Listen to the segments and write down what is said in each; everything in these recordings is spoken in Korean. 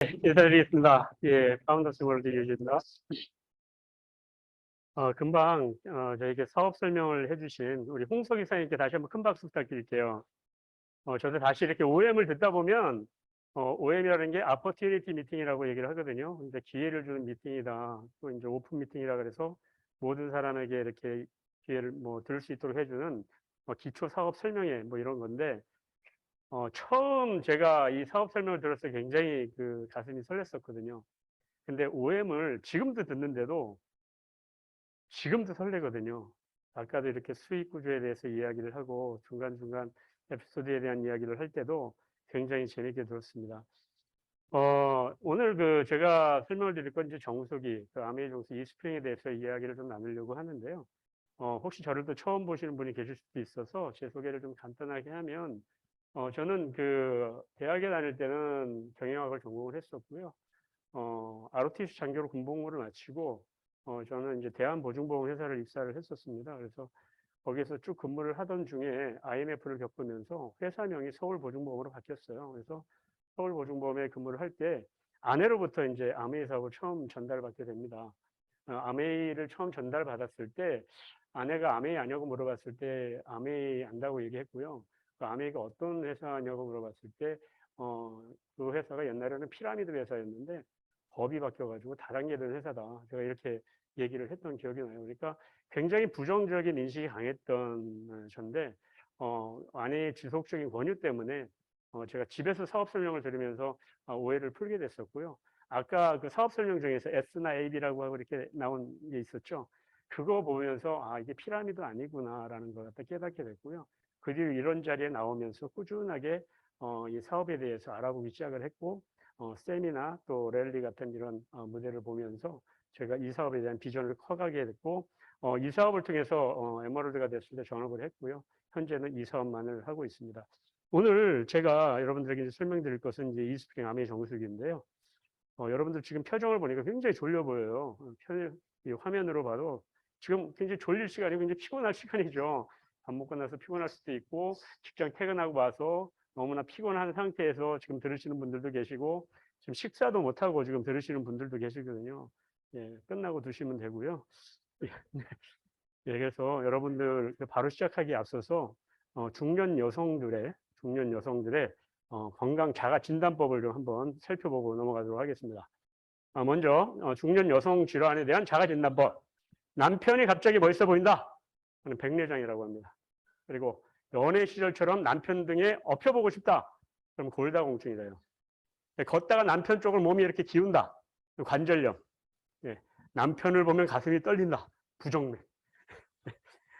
인사드리겠습니다. 예, 파운더스 월드 유지입니다. 금방 저에게 사업 설명을 해주신 우리 홍석 이사님께 다시 한번 큰 박수 부탁드릴게요. 저도 다시 이렇게 OM을 듣다 보면 OM이라는 게 Opportunity Meeting이라고 얘기를 하거든요. 근데 기회를 주는 미팅이다. 또 이제 오픈 미팅이라 그래서 모든 사람에게 이렇게 기회를 들을 수 있도록 해주는 기초 사업 설명회 이런 건데 처음 제가 이 사업 설명을 들었을 때 굉장히 그 가슴이 설렜었거든요. 근데 OM을 지금도 설레거든요. 아까도 이렇게 수익 구조에 대해서 이야기를 하고 중간중간 에피소드에 대한 이야기를 할 때도 굉장히 재밌게 들었습니다. 오늘 제가 설명을 드릴 건 이제 정수기, 아메이 정수기 이스프링에 대해서 이야기를 좀 나누려고 하는데요. 혹시 저를 또 처음 보시는 분이 계실 수도 있어서 제 소개를 좀 간단하게 하면, 저는 대학에 다닐 때는 경영학을 전공을 했었고요. ROTC 장교로 군복무를 마치고, 저는 이제 대한보증보험회사를 입사를 했었습니다. 그래서 거기에서 쭉 근무를 하던 중에 IMF를 겪으면서 회사명이 서울보증보험으로 바뀌었어요. 그래서 서울보증보험에 근무를 할 때 아내로부터 이제 아메이 사업을 처음 전달받게 됩니다. 아메이를 처음 전달받았을 때 아내가 아메이 아냐고 물어봤을 때 아메이 안다고 얘기했고요. 그 아메이가 어떤 회사냐고 물어봤을 때 그 회사가 옛날에는 피라미드 회사였는데 법이 바뀌어가지고 다단계된 회사다. 제가 이렇게 얘기를 했던 기억이 나요. 그러니까 굉장히 부정적인 인식이 강했던 전데 아내의 지속적인 권유 때문에 제가 집에서 사업 설명을 들으면서 오해를 풀게 됐었고요. 아까 그 사업 설명 중에서 S나 AB라고 하고 이렇게 나온 게 있었죠. 그거 보면서 이게 피라미드 아니구나라는 걸 갖다 깨닫게 됐고요. 그 뒤로 이런 자리에 나오면서 꾸준하게 이 사업에 대해서 알아보기 시작을 했고, 세미나 또 랠리 같은 이런 무대를 보면서 제가 이 사업에 대한 비전을 커가게 됐고, 이 사업을 통해서 에머럴드가 됐을 때 전업을 했고요. 현재는 이 사업만을 하고 있습니다. 오늘 제가 여러분들에게 설명드릴 것은 이제 이스프링 아메이 정수기인데요. 여러분들 지금 표정을 보니까 굉장히 졸려 보여요. 이 화면으로 봐도 지금 굉장히 졸릴 시간이고 굉장히 피곤할 시간이죠. 밥 먹고 나서 피곤할 수도 있고 직장 퇴근하고 와서 너무나 피곤한 상태에서 지금 들으시는 분들도 계시고 지금 식사도 못하고 지금 들으시는 분들도 계시거든요. 예, 끝나고 드시면 되고요. 예, 그래서 여러분들 바로 시작하기에 앞서서 중년 여성들의 건강 자가 진단법을 좀 한번 살펴보고 넘어가도록 하겠습니다. 먼저 중년 여성 질환에 대한 자가 진단법. 남편이 갑자기 멋있어 보인다. 저는 백내장이라고 합니다. 그리고 연애 시절처럼 남편 등에 엎혀보고 싶다. 그럼 골다공증이래요. 걷다가 남편 쪽을 몸이 이렇게 기운다. 관절염. 예. 남편을 보면 가슴이 떨린다. 부정맥.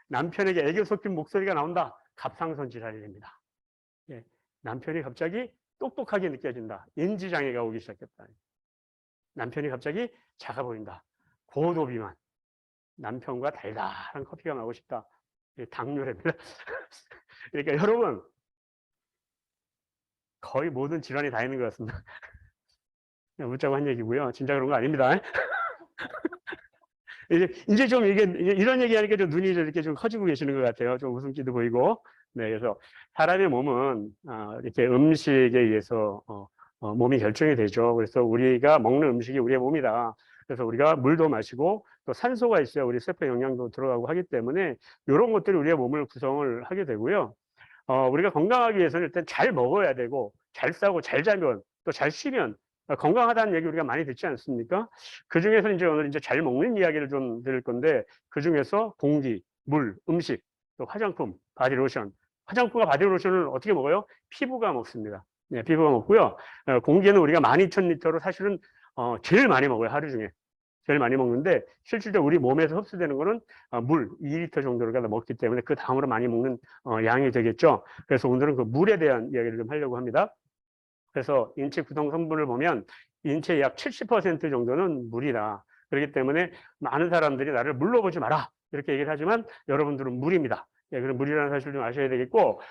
남편에게 애교 섞인 목소리가 나온다. 갑상선 질환이 됩니다. 예. 남편이 갑자기 똑똑하게 느껴진다. 인지장애가 오기 시작했다. 남편이 갑자기 작아 보인다. 고도비만. 남편과 달달한 커피가 나오고 싶다. 당뇨랍니다. 그러니까 여러분 거의 모든 질환이 다 있는 것 같습니다. 웃자고 한 얘기고요. 진짜 그런 거 아닙니다. 이제 좀 이게 이런 얘기하니까 좀 눈이 이렇게 좀 커지고 계시는 것 같아요. 좀 웃음기도 보이고. 네, 그래서 사람의 몸은 이렇게 음식에 의해서 몸이 결정이 되죠. 그래서 우리가 먹는 음식이 우리의 몸이다. 그래서 우리가 물도 마시고 또 산소가 있어야 우리 세포 영양도 들어가고 하기 때문에 이런 것들이 우리의 몸을 구성을 하게 되고요. 우리가 건강하기 위해서는 일단 잘 먹어야 되고 잘 싸고 잘 자면 또 잘 쉬면 건강하다는 얘기 우리가 많이 듣지 않습니까? 그 중에서 이제 오늘 이제 잘 먹는 이야기를 좀 드릴 건데 그 중에서 공기, 물, 음식, 또 화장품, 바디로션. 화장품과 바디로션을 어떻게 먹어요? 피부가 먹습니다. 네, 피부가 먹고요. 공기는 우리가 12,000리터로 사실은 제일 많이 먹어요. 하루 중에. 제일 많이 먹는데 실질적으로 우리 몸에서 흡수되는 거는 물 2리터 정도를 갖다 먹기 때문에 그 다음으로 많이 먹는 양이 되겠죠. 그래서 오늘은 그 물에 대한 이야기를 좀 하려고 합니다. 그래서 인체 구성 성분을 보면 인체의 약 70% 정도는 물이다. 그렇기 때문에 많은 사람들이 나를 물로 보지 마라 이렇게 얘기를 하지만 여러분들은 물입니다. 예, 그럼 물이라는 사실을 좀 아셔야 되겠고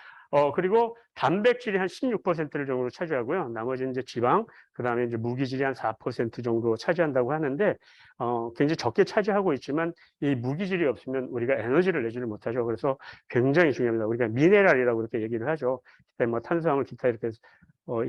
그리고 단백질이 한 16%를 정도 차지하고요. 나머지는 이제 지방, 그 다음에 이제 무기질이 한 4% 정도 차지한다고 하는데, 굉장히 적게 차지하고 있지만, 이 무기질이 없으면 우리가 에너지를 내지를 못하죠. 그래서 굉장히 중요합니다. 우리가 미네랄이라고 이렇게 얘기를 하죠. 뭐 탄수화물, 기타 이렇게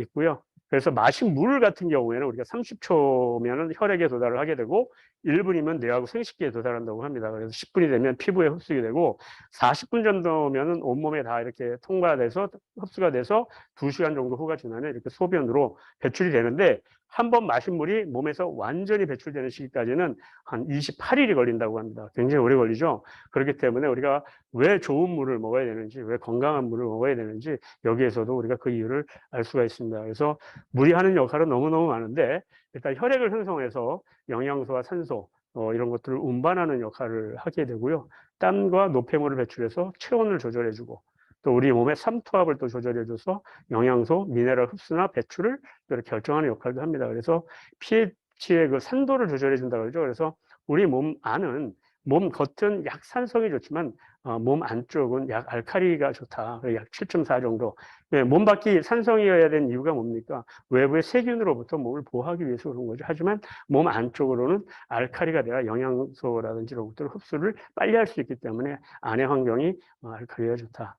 있고요. 그래서 마신 물 같은 경우에는 우리가 30초면은 혈액에 도달을 하게 되고 1분이면 뇌하고 생식기에 도달한다고 합니다. 그래서 10분이 되면 피부에 흡수가 되고 40분 정도면은 온몸에 다 이렇게 통과돼서 흡수가 돼서 2시간 정도 후가 지나면 이렇게 소변으로 배출이 되는데 한 번 마신 물이 몸에서 완전히 배출되는 시기까지는 한 28일이 걸린다고 합니다. 굉장히 오래 걸리죠. 그렇기 때문에 우리가 왜 좋은 물을 먹어야 되는지, 왜 건강한 물을 먹어야 되는지 여기에서도 우리가 그 이유를 알 수가 있습니다. 그래서 물이 하는 역할은 너무너무 많은데 일단 혈액을 형성해서 영양소와 산소 이런 것들을 운반하는 역할을 하게 되고요. 땀과 노폐물을 배출해서 체온을 조절해주고 또 우리 몸의 삼투압을 또 조절해줘서 영양소, 미네랄 흡수나 배출을 이렇게 결정하는 역할도 합니다. 그래서 pH의 그 산도를 조절해준다 그러죠. 그래서 우리 몸 안은 몸 겉은 약 산성이 좋지만 몸 안쪽은 약 알칼리가 좋다. 약 7.4 정도. 네, 몸 밖이 산성이어야 되는 이유가 뭡니까? 외부의 세균으로부터 몸을 보호하기 위해서 그런 거죠. 하지만 몸 안쪽으로는 알칼리가 돼야 영양소라든지 이런 것들을 흡수를 빨리 할 수 있기 때문에 안의 환경이 알칼리가 좋다.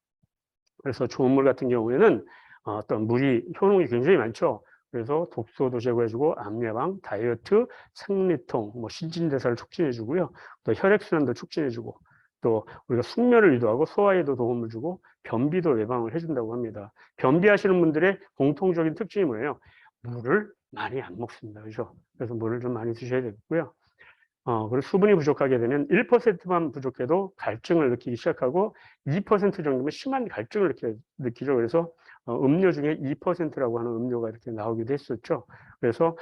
그래서 좋은 물 같은 경우에는 어떤 물이 효능이 굉장히 많죠. 그래서 독소도 제거해주고 암 예방, 다이어트, 생리통, 뭐 신진대사를 촉진해주고요. 또 혈액순환도 촉진해주고 또 우리가 숙면을 유도하고 소화에도 도움을 주고 변비도 예방을 해준다고 합니다. 변비하시는 분들의 공통적인 특징이 뭐예요? 물을 많이 안 먹습니다. 그죠? 그래서 물을 좀 많이 드셔야 되고요. 그리고 수분이 부족하게 되면 1%만 부족해도 갈증을 느끼기 시작하고 2% 정도면 심한 갈증을 느끼죠. 그래서 음료 중에 2%라고 하는 음료가 이렇게 나오기도 했었죠. 그래서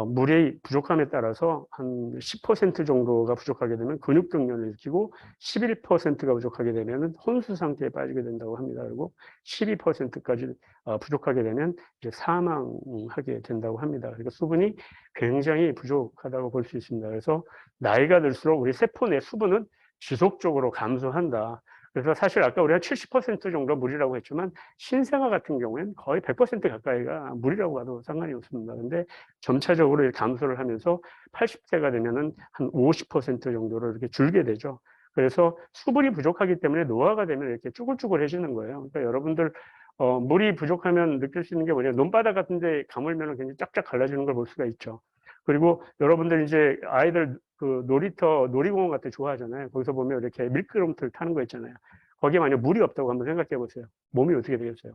물의 부족함에 따라서 한 10% 정도가 부족하게 되면 근육등련을 일으키고 11%가 부족하게 되면 혼수 상태에 빠지게 된다고 합니다. 그리고 12%까지 부족하게 되면 이제 사망하게 된다고 합니다. 그러니까 수분이 굉장히 부족하다고 볼 수 있습니다. 그래서 나이가 들수록 우리 세포 내 수분은 지속적으로 감소한다. 그래서 사실 아까 우리가 70% 정도 물이라고 했지만 신생아 같은 경우에는 거의 100% 가까이가 물이라고 해도 상관이 없습니다. 근데 점차적으로 감소를 하면서 80세가 되면은 한 50% 정도로 이렇게 줄게 되죠. 그래서 수분이 부족하기 때문에 노화가 되면 이렇게 쭈글쭈글해지는 거예요. 그러니까 여러분들 물이 부족하면 느낄 수 있는 게 뭐냐면 논바닥 같은 데 가물면 굉장히 쫙쫙 갈라지는 걸 볼 수가 있죠. 그리고 여러분들 이제 아이들 그 놀이공원 같은 데 좋아하잖아요. 거기서 보면 이렇게 밀끄럼틀 타는 거 있잖아요. 거기에 만약 물이 없다고 한번 생각해 보세요. 몸이 어떻게 되겠어요?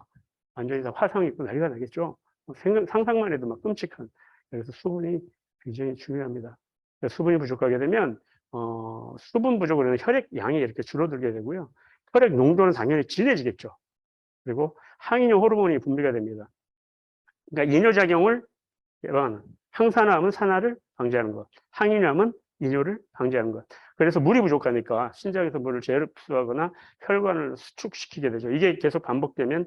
완전히 다 화상 입고 난리가 나겠죠. 상상만 해도 막 끔찍한. 그래서 수분이 굉장히 중요합니다. 수분이 부족하게 되면 수분 부족으로 는 혈액 양이 이렇게 줄어들게 되고요. 혈액 농도는 당연히 진해지겠죠. 그리고 항이뇨 호르몬이 분비가 됩니다. 그러니까 이뇨작용을 예방하는, 항산화하면 산화를 방지하는 것, 항이뇨하면 이뇨를 방지하는 것. 그래서 물이 부족하니까 신장에서 물을 재흡수하거나 혈관을 수축시키게 되죠. 이게 계속 반복되면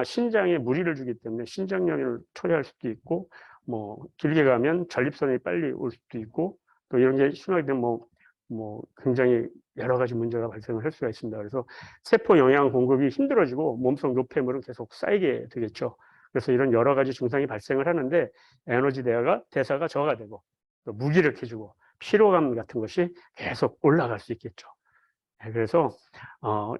신장에 무리를 주기 때문에 신장염을 초래할 수도 있고, 뭐 길게 가면 전립선이 빨리 올 수도 있고, 또 이런 게 심하게 되면 뭐 굉장히 여러 가지 문제가 발생을 할 수가 있습니다. 그래서 세포 영양 공급이 힘들어지고 몸속 노폐물은 계속 쌓이게 되겠죠. 그래서 이런 여러 가지 증상이 발생을 하는데 에너지 대사가 저하가 되고 또 무기력해지고 피로감 같은 것이 계속 올라갈 수 있겠죠. 그래서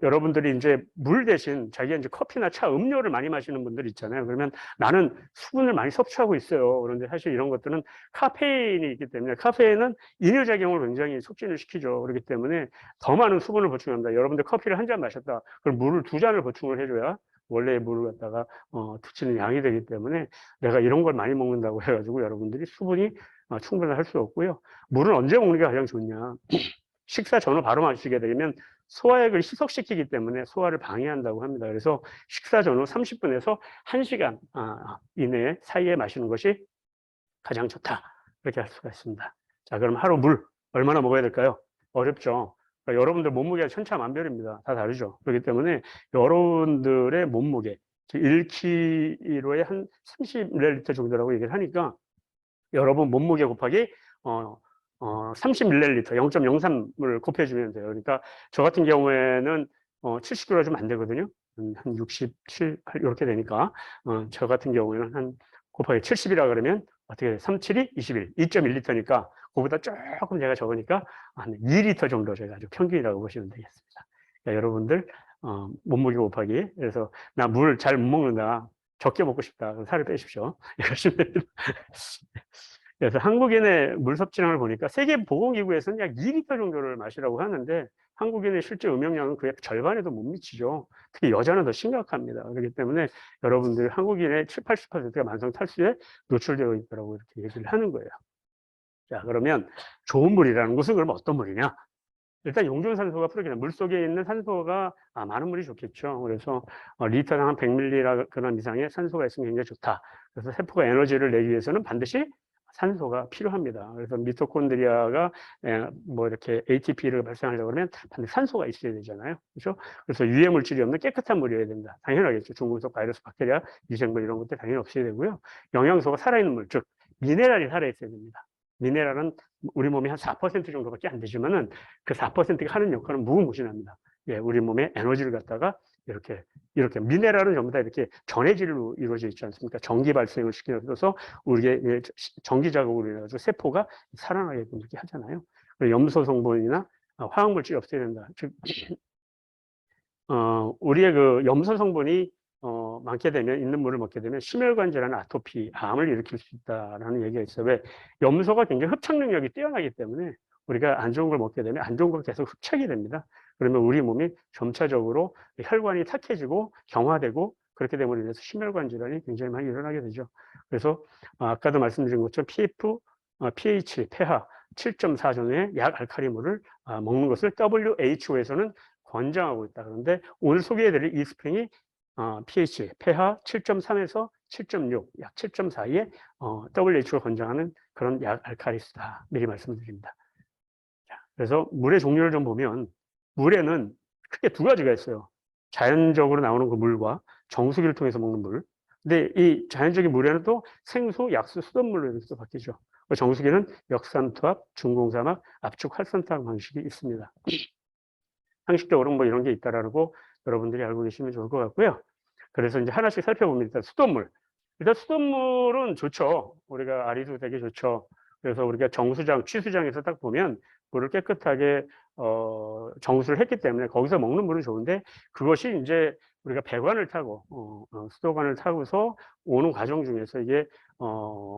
여러분들이 이제 물 대신 자기가 이제 커피나 차, 음료를 많이 마시는 분들 있잖아요. 그러면 나는 수분을 많이 섭취하고 있어요. 그런데 사실 이런 것들은 카페인이 있기 때문에 카페인은 이뇨작용을 굉장히 촉진을 시키죠. 그렇기 때문에 더 많은 수분을 보충합니다. 여러분들 커피를 한 잔 마셨다. 그럼 물을 2잔을 보충을 해줘야 원래의 물을 갖다가 드시는 양이 되기 때문에 내가 이런 걸 많이 먹는다고 해가지고 여러분들이 수분이 충분할 수 없고요. 물은 언제 먹는 게 가장 좋냐? 식사 전후 바로 마시게 되면 소화액을 희석시키기 때문에 소화를 방해한다고 합니다. 그래서 식사 전후 30분에서 1시간 이내에 사이에 마시는 것이 가장 좋다. 이렇게 할 수가 있습니다. 자, 그럼 하루 물 얼마나 먹어야 될까요? 어렵죠. 그러니까 여러분들 몸무게가 천차만별입니다. 다 다르죠. 그렇기 때문에 여러분들의 몸무게, 1kg에 한 30ml 정도라고 얘기를 하니까 여러분 몸무게 곱하기 30ml, 0.03을 곱해주면 돼요. 그러니까 저 같은 경우에는 70kg 좀 안 되거든요. 한 67, 8 이렇게 되니까 저 같은 경우에는 한 곱하기 70이라 그러면 어떻게 돼요? 3, 7이 21, 2.1리터니까 그보다 조금 제가 적으니까 한 2리터 정도 제가 아주 평균이라고 보시면 되겠습니다. 그러니까 여러분들 몸무게 곱하기, 그래서 나 물 잘 못 먹는다, 적게 먹고 싶다. 그럼 살을 빼십시오. 이러시면 됩니다. 그래서 한국인의 물 섭취량을 보니까 세계보건기구에서는 약 2리터 정도를 마시라고 하는데 한국인의 실제 음용량은 그 절반에도 못 미치죠. 특히 여자는 더 심각합니다. 그렇기 때문에 여러분들 한국인의 7, 80%가 만성 탈수에 노출되어 있다고 이렇게 얘기를 하는 거예요. 자, 그러면 좋은 물이라는 것은 그럼 어떤 물이냐? 일단 용존산소가 프로기나 물속에 있는 산소가 많은 물이 좋겠죠. 그래서 리터당 한 100mg 이상의 산소가 있으면 굉장히 좋다. 그래서 세포가 에너지를 내기 위해서는 반드시 산소가 필요합니다. 그래서 미토콘드리아가 뭐 이렇게 ATP를 발생하려고 그러면 반드시 산소가 있어야 되잖아요. 그렇죠? 그래서 유해 물질이 없는 깨끗한 물이어야 된다. 당연하겠죠. 중금속, 바이러스, 박테리아, 미생물 이런 것들 당연히 없어야 되고요. 영양소가 살아있는 물, 즉 미네랄이 살아있어야 됩니다. 미네랄은 우리 몸이 한 4% 정도밖에 안 되지만은 그 4%가 하는 역할은 무궁무진합니다. 예, 우리 몸에 에너지를 갖다가 이렇게 미네랄은 전부 다 이렇게 전해질로 이루어져 있지 않습니까? 전기 발생을 시켜서 우리의 전기 자극으로 인해서 세포가 살아나게끔 이렇게 하잖아요. 염소 성분이나 화학 물질이 없어야 된다. 즉, 우리의 그 염소 성분이 많게 되면, 있는 물을 먹게 되면 심혈관 질환, 아토피, 암을 일으킬 수 있다라는 얘기가 있어요. 왜? 염소가 굉장히 흡착 능력이 뛰어나기 때문에 우리가 안 좋은 걸 먹게 되면 안 좋은 걸 계속 흡착이 됩니다. 그러면 우리 몸이 점차적으로 혈관이 탁해지고 경화되고 그렇게 됨으로 인해서 심혈관 질환이 굉장히 많이 일어나게 되죠. 그래서 아까도 말씀드린 것처럼 pH, pH 7.4 정도의 약 알칼리물을 먹는 것을 WHO에서는 권장하고 있다. 그런데 오늘 소개해드릴 이 스프링이 pH 7.3에서 7.6, 약 7.4에 WHO가 권장하는 그런 약 알칼리수다. 미리 말씀드립니다. 그래서 물의 종류를 좀 보면 물에는 크게 두 가지가 있어요. 자연적으로 나오는 그 물과 정수기를 통해서 먹는 물. 근데 이 자연적인 물에는 또 생수, 약수, 수돗물로 이렇게 또 바뀌죠. 정수기는 역산투압, 중공사막, 압축 활선투압 방식이 있습니다. 상식적으로 뭐 이런 게 있다라고 여러분들이 알고 계시면 좋을 것 같고요. 그래서 이제 하나씩 살펴봅니다. 일단 수돗물. 일단 수돗물은 좋죠. 우리가 아리도 되게 좋죠. 그래서 우리가 정수장, 취수장에서 딱 보면 물을 깨끗하게 정수를 했기 때문에 거기서 먹는 물은 좋은데 그것이 이제 우리가 배관을 타고 수도관을 타고서 오는 과정 중에서 이게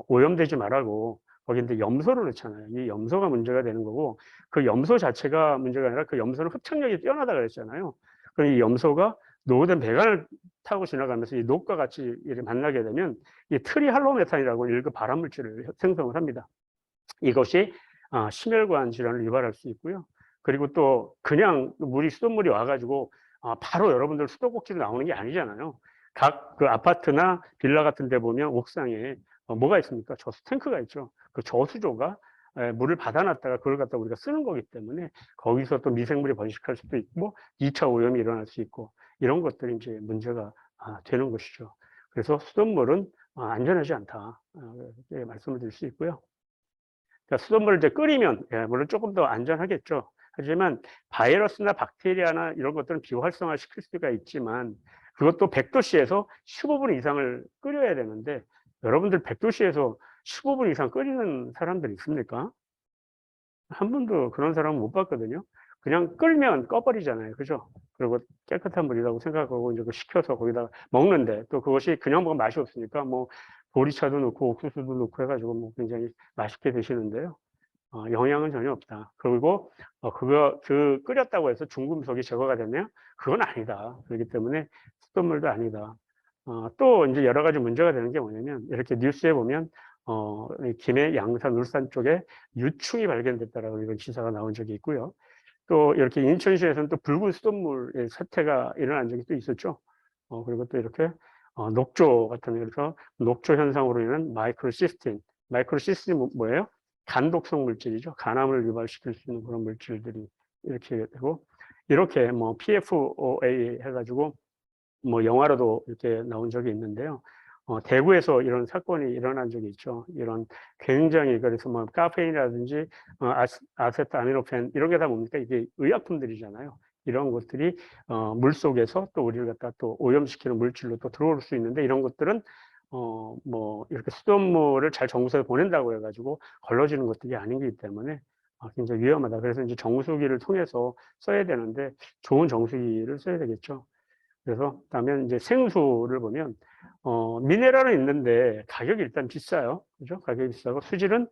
오염되지 말라고 거기 이제 염소를 넣잖아요. 이 염소가 문제가 되는 거고 그 염소 자체가 문제가 아니라 그 염소는 흡착력이 뛰어나다 그랬잖아요. 그럼 이 염소가 노후된 배관을 타고 지나가면서 이 녹과 같이 만나게 되면 이 트리할로메탄이라고 1급 발암물질을 생성을 합니다. 이것이 심혈관 질환을 유발할 수 있고요. 그리고 또 그냥 물이 수돗물이 와가지고 바로 여러분들 수도꼭지로 나오는 게 아니잖아요. 각 그 아파트나 빌라 같은 데 보면 옥상에 뭐가 있습니까? 저수 탱크가 있죠. 그 저수조가 물을 받아놨다가 그걸 갖다 우리가 쓰는 거기 때문에 거기서 또 미생물이 번식할 수도 있고 2차 오염이 일어날 수 있고 이런 것들이 이제 문제가 되는 것이죠. 그래서 수돗물은 안전하지 않다. 이렇게 말씀을 드릴 수 있고요. 그러니까 수돗물을 이제 끓이면 물론 조금 더 안전하겠죠. 하지만 바이러스나 박테리아나 이런 것들은 비활성화 시킬 수가 있지만 그것도 100도씨에서 15분 이상을 끓여야 되는데 여러분들 100도씨에서 15분 이상 끓이는 사람들 있습니까? 한 번도 그런 사람은 못 봤거든요. 그냥 끓면 꺼버리잖아요. 그죠? 그리고 깨끗한 물이라고 생각하고 이제 식혀서 거기다가 먹는데 또 그것이 그냥 먹으면 맛이 없으니까 뭐 보리차도 넣고 옥수수도 넣고 해가지고 뭐 굉장히 맛있게 드시는데요. 영향은 전혀 없다. 그리고 그 끓였다고 해서 중금속이 제거가 되면 그건 아니다. 그렇기 때문에 수돗물도 아니다. 또 이제 여러 가지 문제가 되는 게 뭐냐면 이렇게 뉴스에 보면 김해, 양산, 울산 쪽에 유충이 발견됐다라고 이런 기사가 나온 적이 있고요. 또 이렇게 인천시에서는 또 붉은 수돗물의 사태가 일어난 적이 또 있었죠. 그리고 또 이렇게 녹조 같은 그래서 녹조 현상으로 인한 마이크로시스틴이 뭐예요? 간독성 물질이죠. 간암을 유발시킬 수 있는 그런 물질들이 이렇게 되고 이렇게 뭐 PFOA 해가지고 뭐 영화로도 이렇게 나온 적이 있는데요. 대구에서 이런 사건이 일어난 적이 있죠. 이런 굉장히 그래서 뭐 카페인이라든지 아세트아미노펜 이런 게 다 뭡니까? 이게 의약품들이잖아요. 이런 것들이 물 속에서 또 우리를 갖다 또 오염시키는 물질로 또 들어올 수 있는데 이런 것들은 뭐 이렇게 수돗물을 잘 정수에 보낸다고 해가지고 걸러지는 것들이 아니기 때문에 굉장히 위험하다. 그래서 이제 정수기를 통해서 써야 되는데 좋은 정수기를 써야 되겠죠. 그래서 그다음에 이제 생수를 보면 미네랄은 있는데 가격이 일단 비싸요. 그죠? 가격이 비싸고 수질은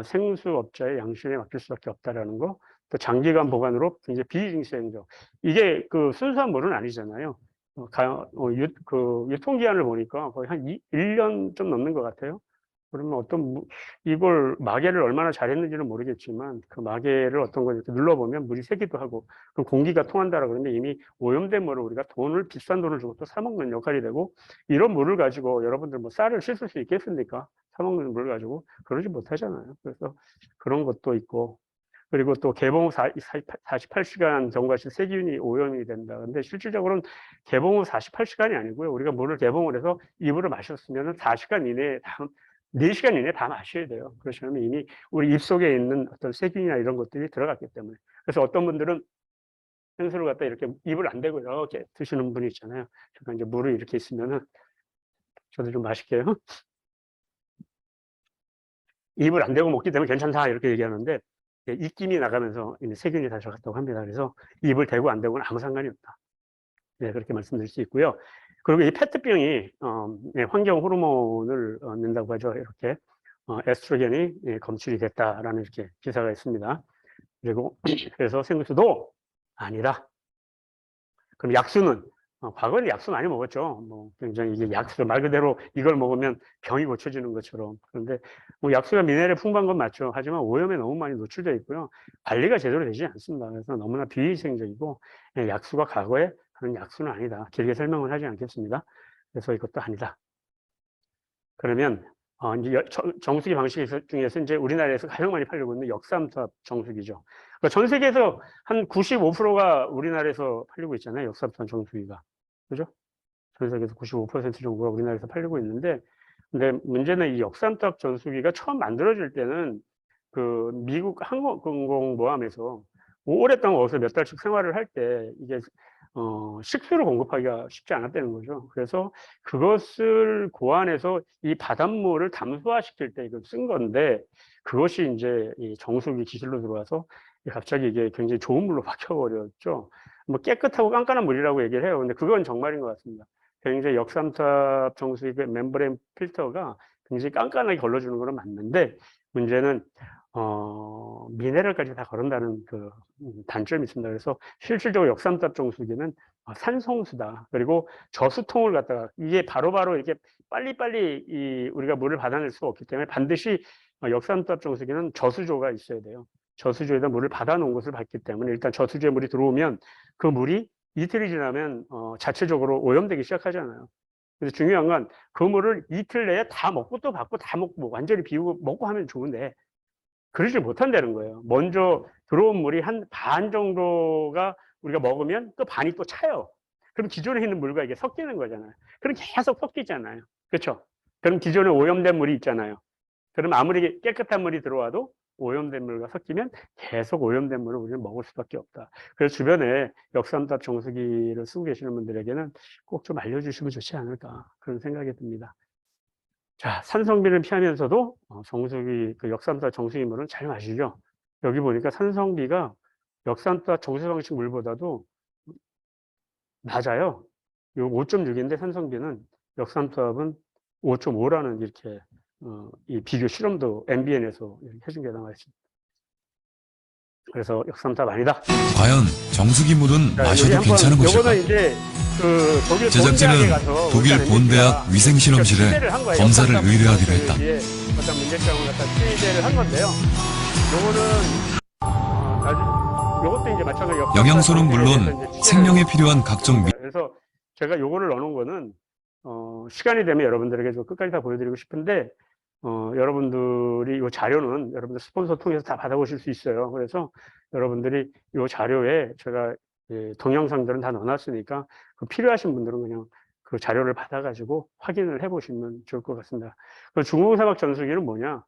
생수업자의 양심에 맡길 수밖에 없다라는 거. 또 장기간 보관으로 굉장히 비증시행적. 이게 그 순수한 물은 아니잖아요. 그 유통기한을 보니까 거의 한 1년 좀 넘는 것 같아요. 그러면 이걸 마개를 얼마나 잘했는지는 모르겠지만 그 마개를 어떤 걸 이렇게 눌러보면 물이 새기도 하고 그 공기가 통한다라 그러는데 이미 오염된 물을 우리가 비싼 돈을 주고 또 사먹는 역할이 되고 이런 물을 가지고 여러분들 뭐 쌀을 씻을 수 있겠습니까? 사먹는 물을 가지고 그러지 못하잖아요. 그래서 그런 것도 있고 그리고 또 개봉 후 48시간 경과시 세균이 오염이 된다. 근데 실질적으로는 개봉 후 48시간이 아니고요. 우리가 물을 개봉을 해서 이물을 마셨으면 4시간 이내에 4시간 이내에 다 마셔야 돼요. 그러시면 이미 우리 입속에 있는 어떤 세균이나 이런 것들이 들어갔기 때문에. 그래서 어떤 분들은 생수를 갖다 이렇게 입을 안 대고 이렇게 드시는 분이 있잖아요. 잠깐 이제 물을 이렇게 있으면은 저도 좀 마실게요. 입을 안 대고 먹기 때문에 괜찮다 이렇게 얘기하는데 입김이 나가면서 세균이 다 들어갔다고 합니다. 그래서 입을 대고 안 대고는 아무 상관이 없다. 네, 그렇게 말씀드릴 수 있고요. 그리고 이 페트병이 네, 환경 호르몬을 낸다고 하죠. 이렇게 에스트로겐이 검출이 됐다라는 이렇게 기사가 있습니다. 그리고 그래서 생수도 아니다. 그럼 약수는 과거에는 약수 많이 먹었죠. 뭐 굉장히 이게 약수 말 그대로 이걸 먹으면 병이 고쳐지는 것처럼. 그런데 뭐 약수가 미네랄이 풍부한 건 맞죠. 하지만 오염에 너무 많이 노출되어 있고요. 관리가 제대로 되지 않습니다. 그래서 너무나 비위생적이고 약수가 과거에 그런 약수는 아니다. 길게 설명을 하지 않겠습니다. 그래서 이것도 아니다. 그러면 이제 정수기 방식 중에서 이제 우리나라에서 가장 많이 팔리고 있는 역삼투압 정수기죠. 그러니까 전 세계에서 한 95%가 우리나라에서 팔리고 있잖아요. 역삼투압 정수기가. 그죠? 전 세계에서 95% 정도가 우리나라에서 팔리고 있는데, 근데 문제는 이 역삼투압 정수기가 처음 만들어질 때는 그 미국 항공모함에서 오랫동안 거기서 몇 달씩 생활을 할 때 이게 식수를 공급하기가 쉽지 않았다는 거죠. 그래서 그것을 고안해서 이 바닷물을 담수화시킬 때 이걸 쓴 건데 그것이 이제 이 정수기 기술로 들어와서 갑자기 이게 굉장히 좋은 물로 바뀌어버렸죠. 뭐 깨끗하고 깐깐한 물이라고 얘기를 해요. 근데 그건 정말인 것 같습니다. 굉장히 역삼투압 정수기 그 멤브레인 필터가 굉장히 깐깐하게 걸러주는 건 맞는데 문제는 미네랄까지 다 거른다는 그 단점이 있습니다. 그래서 실질적으로 역삼투압 정수기는 산성수다. 그리고 저수통을 갖다가 이게 바로바로 이렇게 빨리빨리 우리가 물을 받아낼 수가 없기 때문에 반드시 역삼투압 정수기는 저수조가 있어야 돼요. 저수조에다 물을 받아놓은 것을 봤기 때문에 일단 저수조에 물이 들어오면 그 물이 이틀이 지나면 자체적으로 오염되기 시작하잖아요. 그래서 중요한 건 그 물을 이틀 내에 다 먹고 또 받고 다 먹고 완전히 비우고 먹고 하면 좋은데 그러지 못한다는 거예요. 먼저 들어온 물이 한 반 정도가 우리가 먹으면 또 반이 또 차요. 그럼 기존에 있는 물과 이게 섞이는 거잖아요. 그럼 계속 섞이잖아요. 그렇죠? 그럼 기존에 오염된 물이 있잖아요. 그럼 아무리 깨끗한 물이 들어와도 오염된 물과 섞이면 계속 오염된 물을 우리는 먹을 수밖에 없다. 그래서 주변에 역삼투압 정수기를 쓰고 계시는 분들에게는 꼭 좀 알려주시면 좋지 않을까 그런 생각이 듭니다. 자, 산성비를 피하면서도 정수기 그 역삼투압 정수기물은 잘 마시죠. 여기 보니까 산성비가 역삼투압 정수 방식 물보다도 낮아요. 요 5.6인데 산성비는 역삼투압은 5.5라는 이렇게 이 비교 실험도 MBN에서 해준 게 나와 있습니다. 그래서 역삼투압 아니다. 과연 정수기 물은 마셔도 괜찮은 것일까? 제작진은 독일 본대학 위생실험실에 검사를 의뢰하기로 했다. 어떤 문제점을 갖다 취재를 한 건데요. 요것도 이제 마찬가지로 영양소는 물론 생명에 필요한 각종 그래서 제가 요거를 넣어놓은 거는 시간이 되면 여러분들에게 좀 끝까지 다 보여드리고 싶은데 여러분들이 이 자료는 여러분들 스폰서 통해서 다 받아보실 수 있어요. 그래서 여러분들이 이 자료에 제가 동영상들은 다 넣어놨으니까 그 필요하신 분들은 그냥 그 자료를 받아가지고 확인을 해보시면 좋을 것 같습니다. 그 중공사막 전수기는 뭐냐?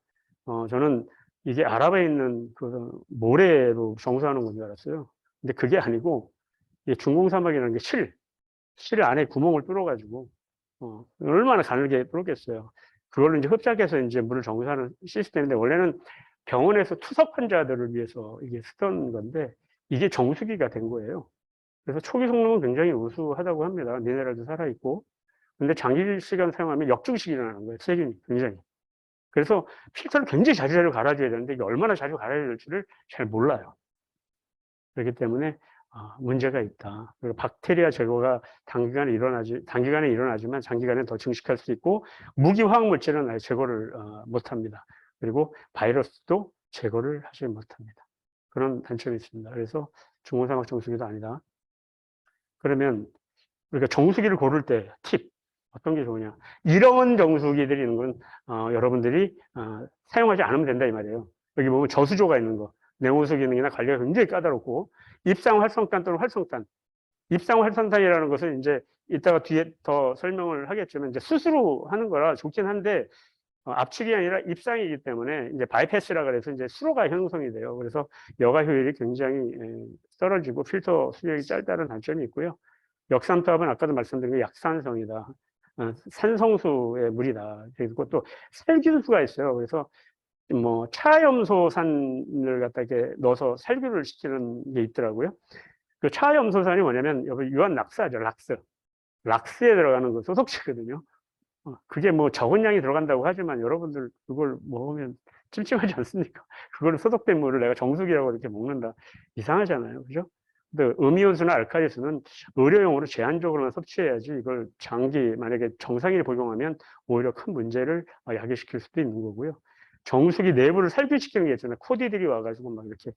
저는 이게 아랍에 있는 그 모래로 정수하는 건 줄 알았어요. 근데 그게 아니고 이 중공사막이라는 게 실 안에 구멍을 뚫어가지고 얼마나 가늘게 뚫었겠어요. 그걸로 이제 흡착해서 이제 물을 정수하는 시스템인데 원래는 병원에서 투석 환자들을 위해서 이게 쓰던 건데 이게 정수기가 된 거예요. 그래서 초기 성능은 굉장히 우수하다고 합니다. 미네랄도 살아있고. 근데 장기 시간 사용하면 역증식이 일어나는 거예요. 세균이 굉장히. 그래서 필터를 굉장히 자주 갈아줘야 되는데 이게 얼마나 자주 갈아야 될지를 잘 몰라요. 그렇기 때문에 문제가 있다. 그리고 박테리아 제거가 단기간에 일어나지만 장기간에 더 증식할 수 있고 무기 화학 물질은 아예 제거를 못합니다. 그리고 바이러스도 제거를 하지 못합니다. 그런 단점이 있습니다. 그래서 중후산업 정수기도 아니다. 그러면 우리가 정수기를 고를 때 팁 어떤 게 좋으냐? 이런 정수기들이 있는 건 여러분들이 사용하지 않으면 된다 이 말이에요. 여기 보면 저수조가 있는 거, 냉온수 기능이나 관리가 굉장히 까다롭고 입상 활성탄 또는 활성탄. 입상 활성탄이라는 것은 이제 이따가 뒤에 더 설명을 하겠지만 이제 스스로 하는 거라 좋긴 한데 압축이 아니라 입상이기 때문에 이제 바이패스라 그래서 이제 수로가 형성이 돼요. 그래서 여가 효율이 굉장히 떨어지고 필터 수명이 짧다는 단점이 있고요. 역삼투압은 아까도 말씀드린 게 약산성이다. 산성수의 물이다. 그리고 또 살균수가 있어요. 그래서 뭐 차염소산을 갖다 이렇게 넣어서 살균을 시키는 게 있더라고요. 그 차염소산이 뭐냐면 여기 유한 락스하죠. 락스에 들어가는 거 소독제거든요. 그게 뭐 적은 양이 들어간다고 하지만 여러분들 그걸 먹으면 찜찜하지 않습니까? 그걸 소독된 물을 내가 정수기라고 이렇게 먹는다. 이상하잖아요. 그죠? 근데 음이온수나 알칼리수는 의료용으로 제한적으로만 섭취해야지 이걸 장기 만약에 정상인이 복용하면 오히려 큰 문제를 야기시킬 수도 있는 거고요. 정수기 내부를 살균시키는 게 있잖아요. 코디들이 와가지고 막 이렇게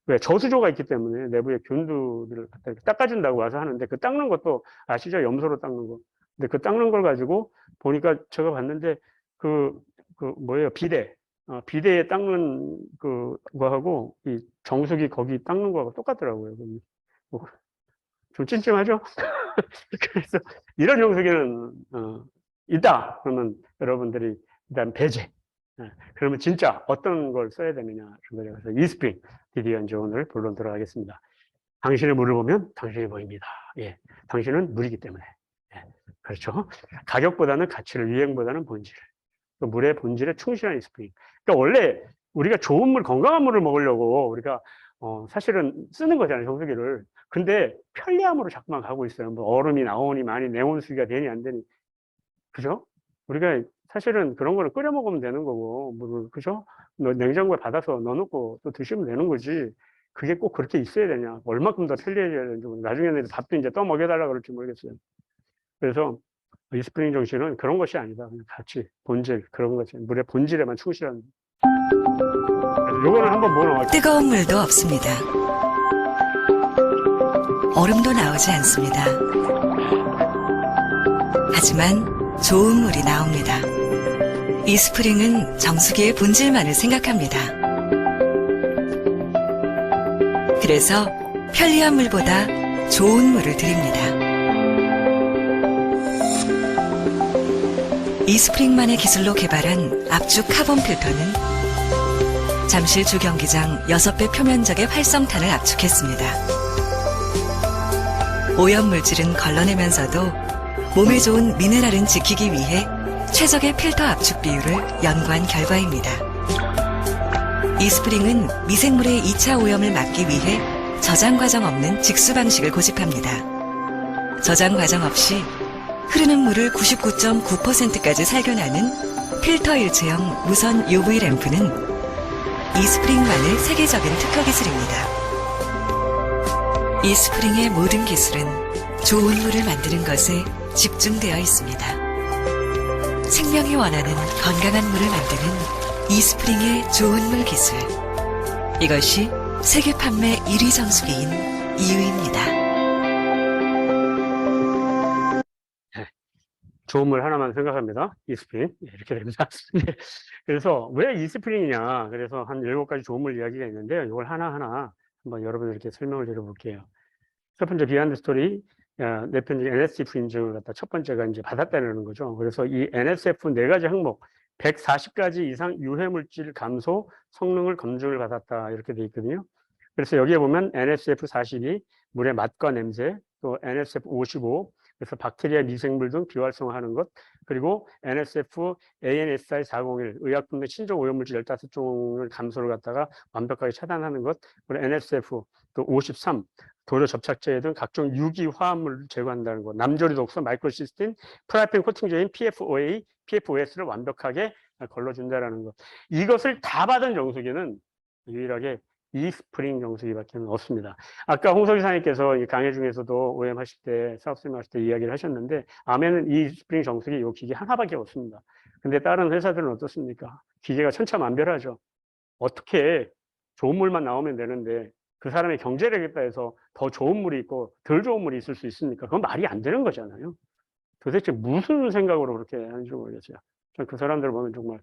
왜 저수조가 있기 때문에 내부의 균들을 닦아준다고 와서 하는데 그 닦는 것도 아시죠? 염소로 닦는 거. 근데 그 닦는 걸 가지고 보니까 제가 봤는데 뭐예요? 비데에 닦는 그거하고 이 정수기 거기 닦는 거하고 똑같더라고요. 좀 찜찜하죠? 그래서 이런 정수기는 있다. 그러면 여러분들이 일단 배제. 그러면 진짜 어떤 걸 써야 되느냐. 그래서 이스프링 드디어 이제 오늘 본론 들어가겠습니다. 당신의 물을 보면 당신이 보입니다. 예, 당신은 물이기 때문에. 예, 그렇죠. 가격보다는 가치를, 유행보다는 본질. 그 물의 본질에 충실한 이스프링. 그러니까 원래 우리가 좋은 물, 건강한 물을 먹으려고 우리가 사실은 쓰는 거잖아요, 정수기를. 근데 편리함으로 자꾸만 가고 있어요. 뭐 얼음이 나오니 많이 냉온수기가 되니 안 되니. 그죠? 우리가 사실은 그런 거를 끓여 먹으면 되는 거고, 물을, 그죠? 냉장고에 받아서 넣어놓고 또 드시면 되는 거지. 그게 꼭 그렇게 있어야 되냐. 얼마큼 더 편리해져야 되는지, 나중에는 밥도 이제 떠 먹여달라 그럴지 모르겠어요. 그래서 이스프링 정신은 그런 것이 아니다. 그냥 가치, 본질, 그런 것이 물의 본질에만 충실한. 그래서 요거는 한번 모아놓을게요. 뜨거운 물도 없습니다. 얼음도 나오지 않습니다. 하지만 좋은 물이 나옵니다. 이스프링은 정수기의 본질만을 생각합니다. 그래서 편리한 물보다 좋은 물을 드립니다. 이스프링만의 기술로 개발한 압축 카본 필터는 잠실 주경기장 6배 표면적의 활성탄을 압축했습니다. 오염물질은 걸러내면서도 몸에 좋은 미네랄은 지키기 위해 최적의 필터 압축 비율을 연구한 결과입니다. 이스프링은 미생물의 2차 오염을 막기 위해 저장 과정 없는 직수 방식을 고집합니다. 저장 과정 없이 흐르는 물을 99.9%까지 살균하는 필터 일체형 무선 UV 램프는 이스프링만의 세계적인 특허 기술입니다. 이스프링의 모든 기술은 좋은 물을 만드는 것에 집중되어 있습니다. 생명이 원하는 건강한 물을 만드는 이스프링의 좋은 물 기술. 이것이 세계 판매 1위 정수기인 이유입니다. 좋은 물 하나만 생각합니다. 이스프링. 이렇게 됩니다. 그래서 왜 이스프링이냐. 그래서 한 7가지 좋은 물 이야기가 있는데요. 이걸 하나하나 한번 여러분들께 설명을 드려볼게요. 첫 번째 비하인드 스토리. 내편적 NSF 인증을 갖다 첫 번째가 이제 받았다는 거죠. 그래서 이 NSF 4가지 항목, 140가지 이상 유해물질 감소 성능을 검증을 받았다. 이렇게 돼 있거든요. 그래서 여기에 보면 NSF 42, 물의 맛과 냄새, 또 NSF 55, 그래서 박테리아 미생물 등 비활성화하는 것, 그리고 NSF ANSI 401 의약품 내 신종 오염물질 15종을 감소를 갖다가 완벽하게 차단하는 것, 그리고 NSF 또 53 도료 접착제 등 각종 유기 화합물을 제거한다는 것, 남조리 독소 마이크로시스틴 프라이팬 코팅제인 PFOA, PFOS를 완벽하게 걸러준다라는 것. 이것을 다 받은 정수기는 유일하게 이스프링 정수기밖에 없습니다. 아까 홍석희 사장님께서 이 강의 중에서도 OM 하실 때, 사업설명 하실 때 이야기를 하셨는데, 아메는 이스프링 정수기 이 기계 하나밖에 없습니다. 근데 다른 회사들은 어떻습니까? 기계가 천차만별하죠. 어떻게 좋은 물만 나오면 되는데 그 사람의 경제력에 따라서 더 좋은 물이 있고 덜 좋은 물이 있을 수 있습니까? 그건 말이 안 되는 거잖아요. 도대체 무슨 생각으로 그렇게 하는지 모르겠어요. 그 사람들 보면 정말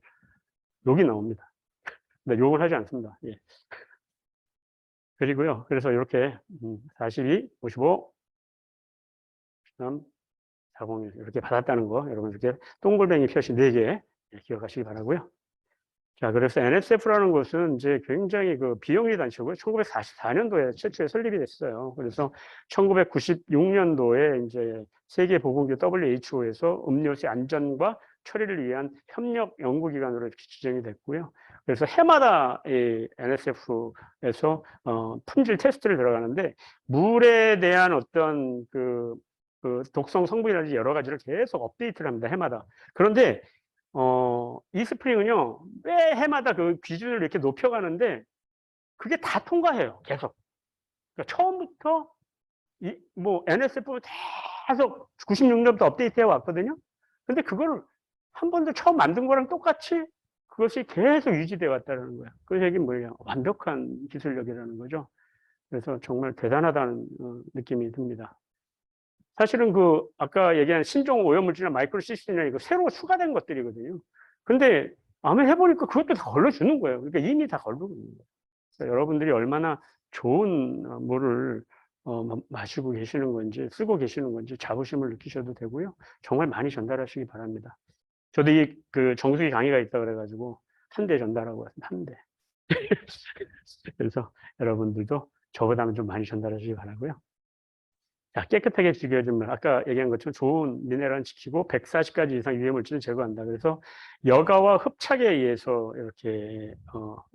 욕이 나옵니다. 근데 욕을 하지 않습니다. 예. 그리고요. 그래서 이렇게 42, 55, 13, 401 이렇게 받았다는 거 여러분 이렇게 동글뱅이 표시 4개 기억하시기 바라고요. 자, 그래서 NSF라는 것은 이제 굉장히 그 비영리 단체고요. 1944년도에 최초에 설립이 됐어요. 그래서 1996년도에 이제 세계보건기구 WHO에서 음료수의 안전과 처리를 위한 협력 연구기관으로 이렇게 지정이 됐고요. 그래서 해마다 이 NSF에서 품질 테스트를 들어가는데 물에 대한 어떤 그 독성 성분이라든지 여러 가지를 계속 업데이트를 합니다. 해마다. 그런데 이스프링은요, 매 해마다 그 기준을 이렇게 높여가는데, 그게 다 통과해요, 계속. 그러니까 처음부터, NSF 계속 96년부터 업데이트 해 왔거든요. 근데 그걸 한 번도 처음 만든 거랑 똑같이 그것이 계속 유지되어 왔다는 거예요. 그 얘기는 뭐예요? 완벽한 기술력이라는 거죠. 그래서 정말 대단하다는 느낌이 듭니다. 사실은 아까 얘기한 신종 오염물질이나 마이크로시스템이나 이거 새로 추가된 것들이거든요. 근데 아마 해보니까 그것도 다 걸러주는 거예요. 그러니까 이미 다 걸러주는 거예요. 그러니까 여러분들이 얼마나 좋은 물을 마시고 계시는 건지, 쓰고 계시는 건지 자부심을 느끼셔도 되고요. 정말 많이 전달하시기 바랍니다. 저도 정수기 강의가 있다 그래가지고 한 대 전달하고 왔습니다. 한 대. 그래서 여러분들도 저보다는 좀 많이 전달하시기 바라고요. 자, 깨끗하게 죽여주면 아까 얘기한 것처럼 좋은 미네랄은 지키고 140가지 이상 유해물질을 제거한다. 그래서 여과와 흡착에 의해서 이렇게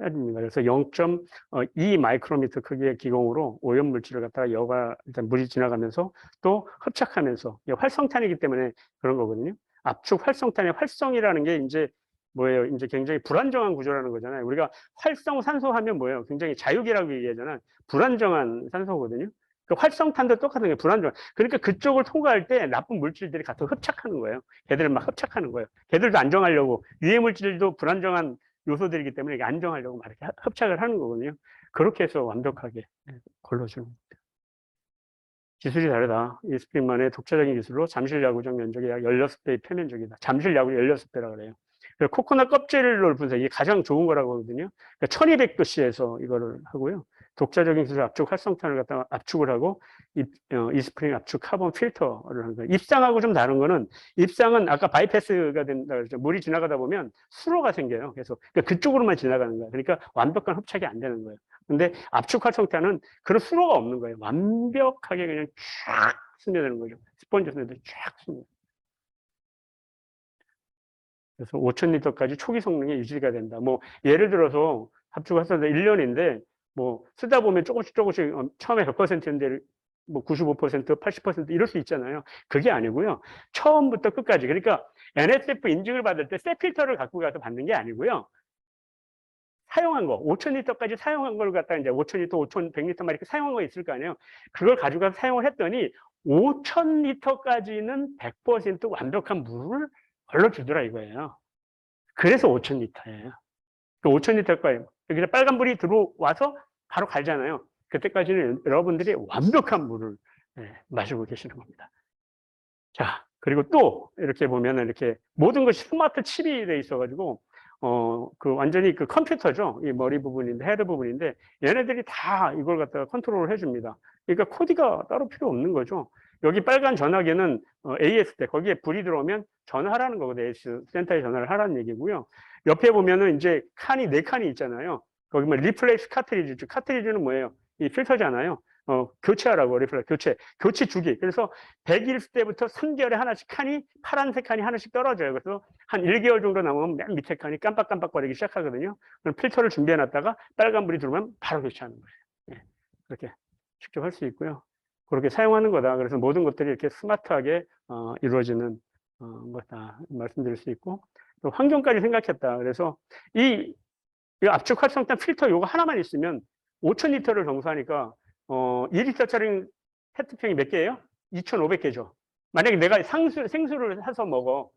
해줍니다. 그래서 0.2 마이크로미터 크기의 기공으로 오염물질을 갖다가 여과 일단 물이 지나가면서 또 흡착하면서 활성탄이기 때문에 그런 거거든요. 압축 활성탄의 활성이라는 게 이제 뭐예요? 이제 굉장히 불안정한 구조라는 거잖아요. 우리가 활성 산소 하면 뭐예요? 굉장히 자유기라고 얘기하잖아요. 불안정한 산소거든요. 그 활성탄도 똑같은 거예요. 불안정. 그러니까 그쪽을 통과할 때 나쁜 물질들이 가서 흡착하는 거예요. 걔들을 막 흡착하는 거예요. 걔들도 안정하려고 유해 물질도 불안정한 요소들이기 때문에 안정하려고 막 이렇게 흡착을 하는 거거든요. 그렇게 해서 완벽하게 걸러주는 겁니다. 기술이 다르다. 이스프링만의 독자적인 기술로 잠실 야구장 면적이 약 16배의 표면적이다. 잠실 야구 16배라 그래요. 코코넛 껍질을 분석, 이게 가장 좋은 거라고 하거든요. 그러니까 1200도씨에서 이거를 하고요. 독자적인 기술 압축 활성탄을 갖다가 압축을 하고 이스프링 압축 카본 필터를 하는 거예요. 입상하고 좀 다른 거는 입상은 아까 바이패스가 된다 그랬죠. 물이 지나가다 보면 수로가 생겨요. 그래서 그쪽으로만 지나가는 거예요. 그러니까 완벽한 흡착이 안 되는 거예요. 근데 압축 활성탄은 그런 수로가 없는 거예요. 완벽하게 그냥 쫙 스며드는 거죠. 스펀지 스며들 쫙 스며. 그래서 5,000리터까지 초기 성능이 유지가 된다. 뭐 예를 들어서 압축 활성탄 1년인데 뭐 쓰다 보면 조금씩 처음에 100%인데 뭐 95%, 80% 이럴 수 있잖아요. 그게 아니고요. 처음부터 끝까지. 그러니까 NSF 인증을 받을 때 새 필터를 갖고 가서 받는 게 아니고요. 사용한 거, 5,000리터까지 사용한 걸 갖다 이제 5,000리터, 5,100리터 막 이렇게 사용한 거 있을 거 아니에요. 그걸 가져가서 사용을 했더니 5,000리터까지는 100% 완벽한 물을 걸러주더라 이거예요. 그래서 5,000리터예요. 그 5,000리터까지 여기서 빨간불이 들어와서 바로 갈잖아요. 그때까지는 여러분들이 완벽한 물을 마시고 계시는 겁니다. 자, 그리고 또 이렇게 보면은 이렇게 모든 것이 스마트 칩이 돼 있어가지고 완전히 그 컴퓨터죠. 이 머리 부분인데 헤드 부분인데 얘네들이 다 이걸 갖다가 컨트롤을 해줍니다. 그러니까 코디가 따로 필요 없는 거죠. 여기 빨간 전화기는 AS 때 거기에 불이 들어오면 전화하라는 거거든요. AS 센터에 전화를 하라는 얘기고요. 옆에 보면은 이제 칸이 4칸이 있잖아요. 거기 뭐 리플레이스 카트리지. 카트리지는 뭐예요? 이 필터잖아요. 교체하라고, 교체 주기. 그래서 100일 때부터 3개월에 하나씩 칸이, 파란색 칸이 하나씩 떨어져요. 그래서 한 1개월 정도 남으면 맨 밑에 칸이 깜빡깜빡거리기 시작하거든요. 그럼 필터를 준비해 놨다가 빨간불이 들어오면 바로 교체하는 거예요. 예, 그렇게 직접 할 수 있고요. 그렇게 사용하는 거다. 그래서 모든 것들이 이렇게 스마트하게 이루어지는 거다 말씀드릴 수 있고, 또 환경까지 생각했다. 그래서 이 압축 활성탄 필터 요거 하나만 있으면 5,000리터를 정수하니까 2리터짜리 페트병이 몇 개예요? 2,500개죠. 만약에 내가 생수를 사서 먹어.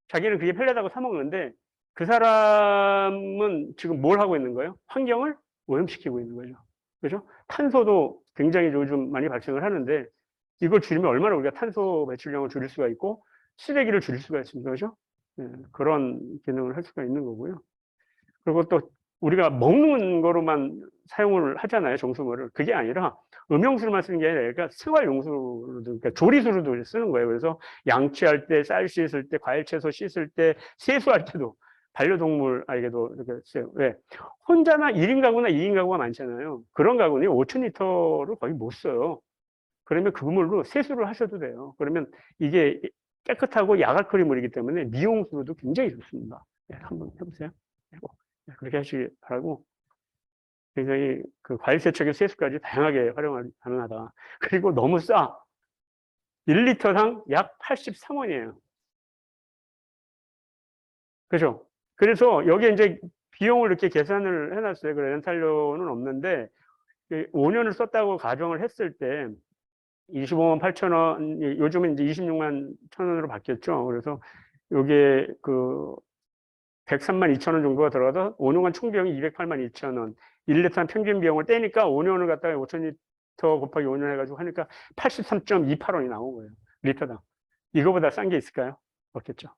자기는 그게 편리하다고 사 먹는데 그 사람은 지금 뭘 하고 있는 거예요? 환경을 오염시키고 있는 거죠. 그죠? 탄소도 굉장히 요즘 많이 발생을 하는데 이걸 줄이면 얼마나 우리가 탄소 배출량을 줄일 수가 있고 쓰레기를 줄일 수가 있습니다. 그죠? 네, 그런 기능을 할 수가 있는 거고요. 그리고 또 우리가 먹는 거로만 사용을 하잖아요, 정수물을. 그게 아니라 음용수로만 쓰는 게 아니라 그러니까 생활용수로도, 그러니까 조리수로도 쓰는 거예요. 그래서 양치할 때, 쌀 씻을 때, 과일 채소 씻을 때, 세수할 때도 반려동물에게도 이렇게 써요. 왜? 혼자나 1인 가구나 2인 가구가 많잖아요. 그런 가구는 5,000리터를 거의 못 써요. 그러면 그 물로 세수를 하셔도 돼요. 그러면 이게 깨끗하고 약알칼리 물이기 때문에 미용수로도 굉장히 좋습니다. 네, 한번 해보세요. 그렇게 하시기 바라고, 굉장히 그 과일 세척의 세수까지 다양하게 활용 가능하다. 그리고 너무 싸. 1리터당 약 83원이에요. 그죠? 그래서 여기에 이제 비용을 이렇게 계산을 해놨어요. 그 렌탈료는 없는데 5년을 썼다고 가정을 했을 때 25만 8천 원, 요즘은 이제 26만 1천 원으로 바뀌었죠. 그래서 요게 그 103만 2천 원 정도가 들어가서 5년간 총 비용이 208만 2천 원. 1리터 평균 비용을 떼니까 5년을 갖다가 5,000리터 곱하기 5년 해가지고 하니까 83.28원이 나온 거예요. 리터당. 이거보다 싼 게 있을까요? 없겠죠.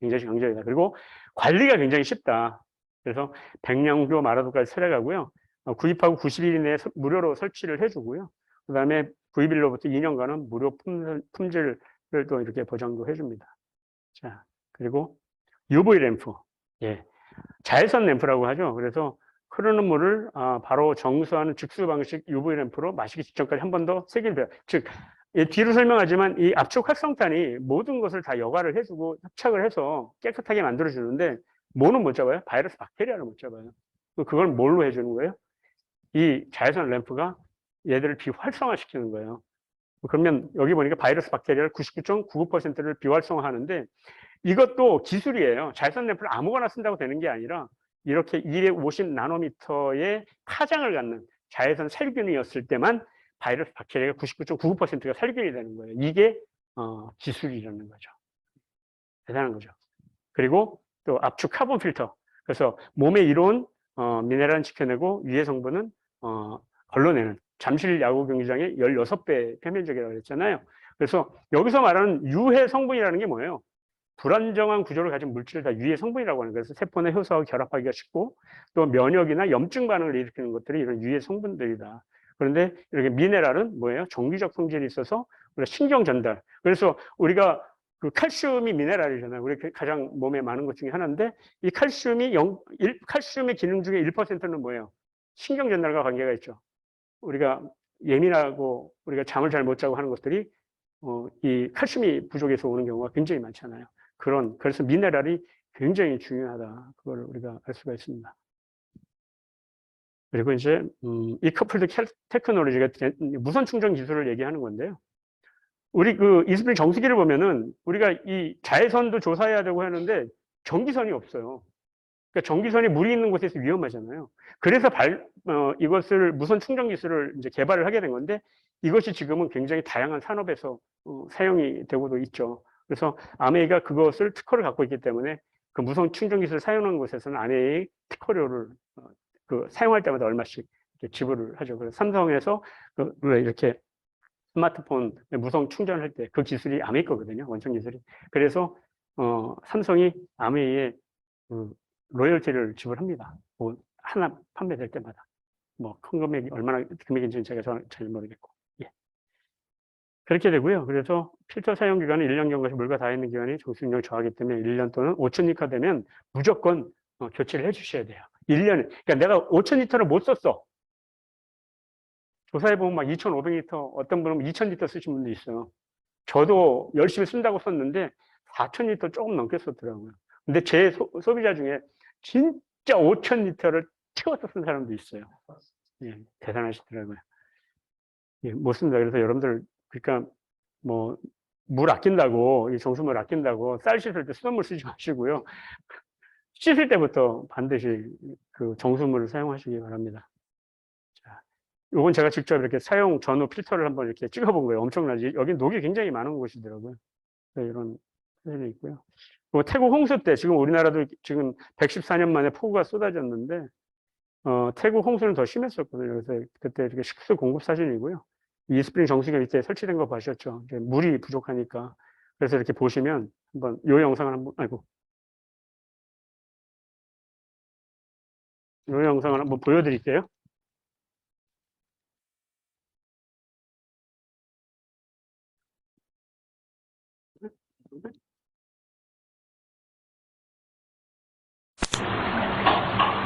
굉장히 경제적이다. 그리고 관리가 굉장히 쉽다. 그래서 백량교 마라도까지 설해가고요. 구입하고 90일 이내에 무료로 설치를 해주고요. 그 다음에 구입일로부터 2년간은 무료 품질을 또 이렇게 보장도 해줍니다. 자, 그리고 UV 램프. 예. 자외선 램프라고 하죠. 그래서 흐르는 물을 바로 정수하는 직수 방식 UV 램프로 마시기 직전까지 한 번 더 세기를 배워요. 즉, 뒤로 설명하지만 이 압축 활성탄이 모든 것을 다 여과를 해주고 협착을 해서 깨끗하게 만들어주는데 뭐는 못 잡아요? 바이러스 박테리아를 못 잡아요. 그걸 뭘로 해주는 거예요? 이 자외선 램프가 얘들을 비활성화시키는 거예요. 그러면 여기 보니까 바이러스 박테리아를 99.99%를 비활성화하는데 이것도 기술이에요. 자외선 램프를 아무거나 쓴다고 되는 게 아니라 이렇게 250 나노미터의 파장을 갖는 자외선 살균이었을 때만 바이러스 박테리아가 99.99%가 살균이 되는 거예요. 이게 기술이라는 거죠. 대단한 거죠. 그리고 또 압축 카본 필터. 그래서 몸에 이로운 미네랄은 지켜내고 유해 성분은 걸러내는, 잠실 야구 경기장의 16배 표면적이라고 했잖아요. 그래서 여기서 말하는 유해 성분이라는 게 뭐예요? 불안정한 구조를 가진 물질을 다 유해 성분이라고 하는 거예요. 그래서 세포나 효소하고 결합하기가 쉽고 또 면역이나 염증 반응을 일으키는 것들이 이런 유해 성분들이다. 그런데 이렇게 미네랄은 뭐예요? 정기적 성질이 있어서 우리가 신경 전달. 그래서 우리가 그 칼슘이 미네랄이잖아요. 우리 가장 몸에 많은 것 중에 하나인데 이 칼슘의 기능 중에 1%는 뭐예요? 신경 전달과 관계가 있죠. 우리가 예민하고 우리가 잠을 잘 못 자고 하는 것들이 이 칼슘이 부족해서 오는 경우가 굉장히 많잖아요. 그래서 미네랄이 굉장히 중요하다. 그걸 우리가 알 수가 있습니다. 그리고 이제 이 커플드 테크놀로지가 무선 충전 기술을 얘기하는 건데요. 우리 그 이스프링 정수기를 보면은 우리가 이 자외선도 조사해야 되고 하는데 전기선이 없어요. 그러니까 전기선이 물이 있는 곳에서 위험하잖아요. 그래서 이것을 무선 충전 기술을 이제 개발을 하게 된 건데 이것이 지금은 굉장히 다양한 산업에서 사용이 되고도 있죠. 그래서 아메이가 그것을 특허를 갖고 있기 때문에 그 무선 충전 기술을 사용하는 곳에서는 아메이 특허료를 사용할 때마다 얼마씩 이렇게 지불을 하죠. 그래서 삼성에서 이렇게 스마트폰 무선 충전할 때 그 기술이 아메이 거거든요. 원천 기술이. 그래서 삼성이 아메이에 로열티를 지불합니다. 뭐 하나 판매될 때마다. 뭐 큰 금액이 얼마나 금액인지는 제가 잘 모르겠고. 예. 그렇게 되고요. 그래서 필터 사용 기간은 1년 경과시 물과 닿아 있는 기간이 정수능력이 저하기 때문에 1년 또는 5,000리터 되면 무조건 교체를 해 주셔야 돼요. 1년에. 그러니까 내가 5,000리터를 못 썼어. 조사해 보면 막 2,500리터, 어떤 분은 2,000리터 쓰신 분도 있어요. 저도 열심히 쓴다고 썼는데 4,000리터 조금 넘게 썼더라고요. 근데 제 소비자 중에 진짜 5,000리터를 채워서 쓴 사람도 있어요. 예, 대단하시더라고요. 예, 못 씁니다. 그래서 여러분들, 그러니까 뭐, 물 아낀다고, 이 정수물 아낀다고 쌀 씻을 때 수돗물 쓰지 마시고요. 씻을 때부터 반드시 그 정수물을 사용하시기 바랍니다. 자, 요건 제가 직접 이렇게 사용 전후 필터를 한번 이렇게 찍어본 거예요. 엄청나지? 여기 녹이 굉장히 많은 곳이더라고요. 이런 사진이 있고요. 태국 홍수 때 지금 우리나라도 지금 114년 만에 폭우가 쏟아졌는데, 태국 홍수는 더 심했었거든요. 그래서 그때 이렇게 식수 공급 사진이고요. 이스프링 정수기가 이때 설치된 거 보셨죠? 물이 부족하니까. 그래서 이렇게 보시면 한번 요 영상을 한번, 아이고. 요 영상을 한번 보여드릴게요.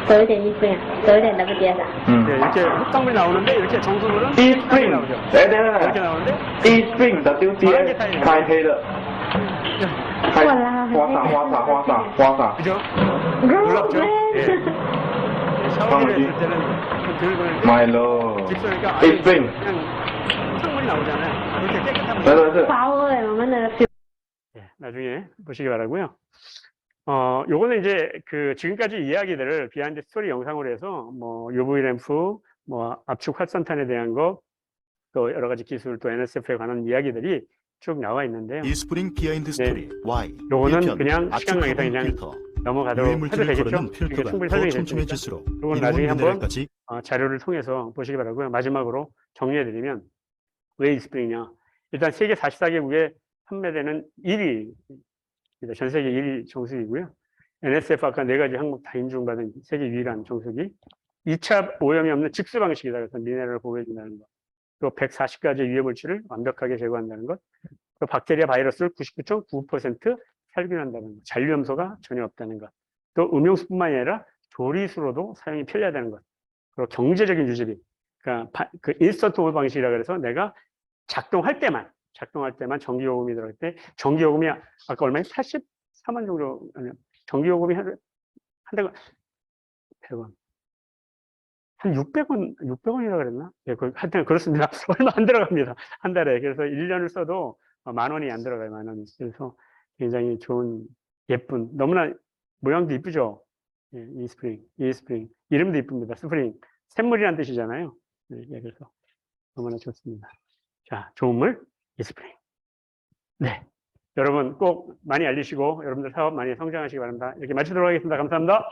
더一点一分，더一点那个点的。 네, 이렇게 흙탕물이 나오는데 이렇게 정수물은 Eastspring， 나오죠. 哎，等等 이렇게 等 나오는데 ，Eastspring WCS 开黑了，开花洒， 그죠? 놀랍죠? 예. 샤워기를 했을 때는 들고 있는데 买了 직선이니까 Eastspring， 그냥 흙탕물이 나오잖아요. 이렇게 깨끗한 물. 等等是，花味，我们的 예, 나중에 보시기 바라고요. 요거는 이제 그 지금까지 이야기들을 비하인드 스토리 영상으로 해서 뭐 UV 램프, 뭐 압축 활성탄에 대한 거, 또 여러 가지 기술, 또 NSF에 관한 이야기들이 쭉 나와 있는데요. 이스프링 비하인드 스토리 Y 요거는 일편, 그냥 시간 관계상 압축 그냥 필터 넘어가도록 유해 해도 물질을 되겠죠? 거르는 이게 필터가 충분히 더 설명이 촘촘해질 됐으니까. 수록 요건 일본 나중에 한번 미네랄까지 자료를 통해서 보시기 바라고요. 마지막으로 정리해드리면 왜 이스프링이냐? 일단 세계 44개국에 판매되는 1위, 전 세계 1위 정수기고요. NSF 아까 4가지 항목 다 인증받은 세계 유일한 정수기. 2차 오염이 없는 직수 방식이다. 그래서 미네랄을 보호해준다는 것. 또 140가지 유해 물질을 완벽하게 제거한다는 것. 또 박테리아 바이러스를 99.9% 살균한다는 것. 잔류염소가 전혀 없다는 것. 또 음용수뿐만이 아니라 조리수로도 사용이 편리하다는 것. 그리고 경제적인 유지비. 그러니까 그 인스턴트 오일 방식이라 그래서 내가 작동할 때만 전기요금이 들어갈 때 전기요금이 아까 얼마에 84만 정도 아니요. 전기요금이 한 달에 100원. 한 600원이라 그랬나? 예, 하여튼 그렇습니다. 얼마 안 들어갑니다. 한 달에. 그래서 1년을 써도 10,000원이 안 들어가요, 10,000원이. 그래서 굉장히 좋은, 예쁜, 너무나 모양도 이쁘죠? 예, 이스프링. 이름도 이쁩니다. 스프링. 샘물이란 뜻이잖아요. 예, 그래서 너무나 좋습니다. 자, 좋은 물, 이스프링. 네. 여러분 꼭 많이 알리시고 여러분들 사업 많이 성장하시기 바랍니다. 이렇게 마치도록 하겠습니다. 감사합니다.